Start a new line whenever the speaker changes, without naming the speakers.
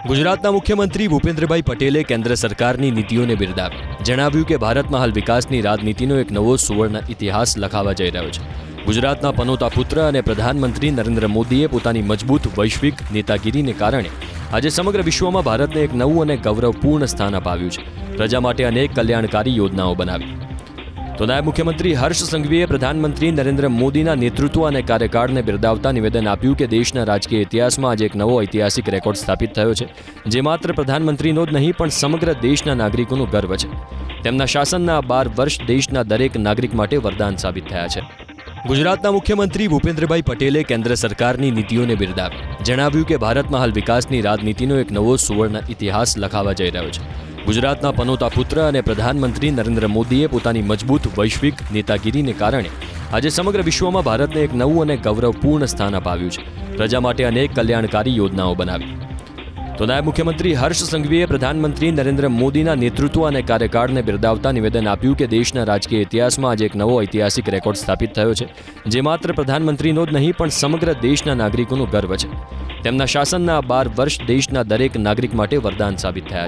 ગુજરાતના મુખ્યમંત્રી ભૂપેન્દ્રભાઈ પટેલે કેન્દ્ર સરકારની નીતિઓને બિરદાવી. જણાવ્યું કે ભારતમાં હાલ વિકાસની રાજનીતિનો એક નવો સુવર્ણ ઇતિહાસ લખાવા જઈ રહ્યો છે. ગુજરાતના પનોતા પુત્ર અને પ્રધાનમંત્રી નરેન્દ્ર મોદીએ પોતાની મજબૂત વૈશ્વિક નેતાગીરીને કારણે આજે સમગ્ર વિશ્વમાં ભારતને એક નવું અને ગૌરવપૂર્ણ સ્થાન અપાવ્યું છે. પ્રજા માટે અનેક કલ્યાણકારી યોજનાઓ બનાવી. તો નાયબ મુખ્યમંત્રી હર્ષ સંઘવીએ પ્રધાનમંત્રી નરેન્દ્ર મોદીના નેતૃત્વ અને કાર્યકાળને બિરદાવતા નિવેદન આપ્યું કે દેશના રાજકીય ઇતિહાસમાં આજે એક નવો ઐતિહાસિક રેકોર્ડ સ્થાપિત થયો છે, જે માત્ર પ્રધાનમંત્રીનો જ નહીં પણ સમગ્ર દેશના નાગરિકોનું ગર્વ છે. તેમના શાસનના 12 વર્ષ દેશના દરેક નાગરિક માટે વરદાન સાબિત થયા છે. ગુજરાતના મુખ્યમંત્રી ભૂપેન્દ્રભાઈ પટેલે કેન્દ્ર સરકારની નીતિઓને બિરદાવી. જણાવ્યું કે ભારતમાં હાલ વિકાસની રાજનીતિનો એક નવો સુવર્ણ ઇતિહાસ લખાવા જઈ રહ્યો છે. ગુજરાતના પનોતા પુત્ર અને પ્રધાનમંત્રી નરેન્દ્ર મોદીએ પોતાની મજબૂત વૈશ્વિક નેતાગીરીને કારણે આજે સમગ્ર વિશ્વમાં ભારતને એક નવું અને ગૌરવપૂર્ણ સ્થાન અપાવ્યું છે. પ્રજા માટે અનેક કલ્યાણકારી યોજનાઓ બનાવી. તો નાયબ મુખ્યમંત્રી હર્ષ સંઘવીએ પ્રધાનમંત્રી નરેન્દ્ર મોદીના નેતૃત્વ અને કાર્યકાળને બિરદાવતા નિવેદન આપ્યું કે દેશના રાજકીય ઇતિહાસમાં આજે એક નવો ઐતિહાસિક રેકોર્ડ સ્થાપિત થયો છે, જે માત્ર પ્રધાનમંત્રીનો જ નહીં પણ સમગ્ર દેશના નાગરિકોનું ગર્વ છે. તેમના શાસનના 12 વર્ષ દેશના દરેક નાગરિક માટે વરદાન સાબિત થયા છે.